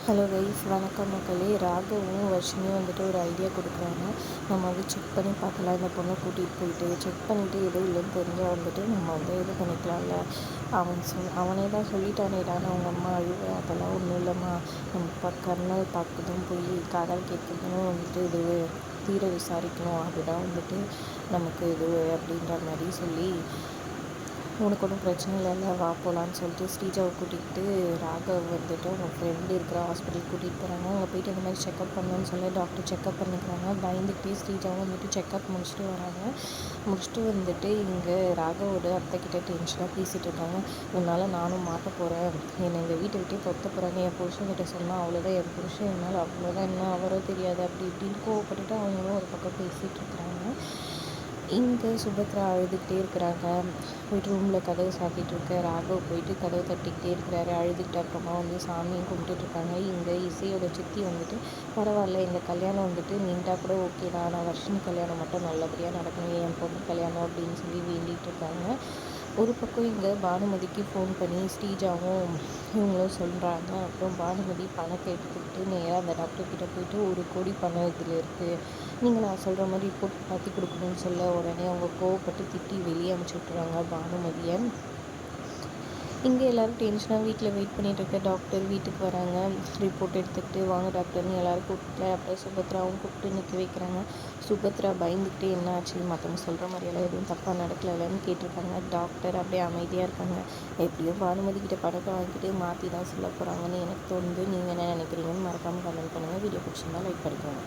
Hello guys, வணக்கம் மக்களே. ராகவும் வர்ஷினியும் வந்துட்டு ஒரு ஐடியா கொடுக்குறாங்க. நம்ம வந்து செக் பண்ணி பார்க்கலாம், இந்த பொண்ணை கூட்டிகிட்டு போயிட்டு செக் பண்ணிவிட்டு எதுவும் இல்லைன்னு தெரிஞ்சால் வந்துட்டு நம்ம வந்து இது பண்ணிக்கலாம்ல. அவனே தான் சொல்லிட்டானேடான்னு அவங்க அம்மா அழுவ, அதெல்லாம் ஒன்றும் இல்லைம்மா, நம்ம கண்ணல் பார்க்குறதும் போய் காதல் கேட்குறதும் வந்துட்டு இது தீர விசாரிக்கணும், அதுதான் வந்துட்டு நமக்கு இது அப்படின்ற மாதிரி சொல்லி, உனக்கு ஒன்றும் பிரச்சனை இல்லைல்ல, வா போகலான்னு சொல்லிட்டு ஸ்ரீஜாவை கூட்டிகிட்டு ராகவ் வந்துட்டு அவங்க ஃப்ரெண்டு இருக்கிற ஹாஸ்பிட்டலுக்கு கூட்டிகிட்டு போகிறாங்க. அங்கே போயிட்டு இந்த மாதிரி செக்கப் பண்ணணும்னு சொல்லி டாக்டர் செக்கப் பண்ணிக்கிறாங்க. பயந்துகிட்டே ஸ்ரீஜாவும் வந்துட்டு செக்கப் முடிச்சுட்டு வராங்க. முடிச்சுட்டு வந்துட்டு இங்கே ராகவோட அத்தைக்கிட்ட டென்ஷனாக பேசிகிட்டு இருக்காங்க. உன்னால் நானும் மாட்ட போகிறேன், என்னை இந்த வீட்டை விட்டே பொத்த போகிறாங்க, என் புருஷன்கிட்ட சொன்னால் அவ்வளோதான், என் புருஷன் என்னால் அவ்வளோதான், என்ன அவரோ தெரியாது அப்படி இப்படின்னு கோவப்பட்டுட்டு அவங்களும் ஒரு பக்கம் பேசிகிட்டு இருக்கிறாங்க. இங்கே சுபத்ரா அழுதுகிட்டே இருக்கிறாங்க. போய்ட்டு ரூமில் கதவு சாத்திட்டு இருக்க ராகவ் போயிட்டு கதவு தட்டிக்கிட்டே இருக்கிறாரு. அழுதுகிட்டு அப்புறமா வந்து சாமியும் கும்பிட்டுட்ருக்காங்க. இங்கே இசையோட சித்தி வந்துட்டு, பரவாயில்ல, இந்த கல்யாணம் வந்துட்டு நின்றா கூட ஓகே தான், ஆனால் வர்ஷினி கல்யாணம் மட்டும் நல்லபடியாக நடக்கணும், என் பொண்ணு கல்யாணம் அப்படின்னு சொல்லி வேண்டிகிட்டு இருக்காங்க. ஒரு பக்கம் இங்கே பானுமதிக்கு ஃபோன் பண்ணி ஸ்ரீஜாவும் இவங்களும் சொல்கிறாங்க. அப்புறம் பானுமதி பணத்தை எடுத்துக்கிட்டு நேராக அந்த டாக்டர்கிட்ட போயிட்டு, 1 கோடி பணம் இதில் இருக்குது, நீங்கள் நான் சொல்கிற மாதிரி ரிப்போர்ட் பார்த்து கொடுக்கணும்னு சொல்ல, உடனே அவங்க கோவப்பட்டு திட்டி வெளியே அனுப்பிச்சி விட்டுறாங்க பானுமதியை. இங்கே எல்லோரும் டென்ஷனாக வீட்டில் வெயிட் பண்ணிகிட்டு இருக்க டாக்டர் வீட்டுக்கு வராங்க. ரிப்போர்ட் எடுத்துக்கிட்டு வாங்க டாக்டர்னு எல்லோரும் கூப்பிட்டு, அப்புறம் சுபத்ராவும் கூப்பிட்டு நிற்க வைக்கிறாங்க. சுபத்ரா பயந்துக்கிட்டே என்ன ஆச்சு, மற்றவங்க சொல்கிற மாதிரியெல்லாம் எதுவும் தப்பாக நடக்கலைன்னு கேட்டிருக்காங்க. டாக்டர் அப்படியே அமைதியாக இருக்காங்க. எப்படியும் பானுமதி கிட்ட பணத்தை வாங்கிட்டு மாற்றி தான் சொல்ல போகிறாங்கன்னு எனக்கு தோணுது. நீங்கள் என்ன நினைக்கிறீங்கன்னு மறக்காமல் கமெண்ட் பண்ணுங்கள். வீடியோ பிடிச்சிருந்தா லைக் பண்ணிக்கோங்க.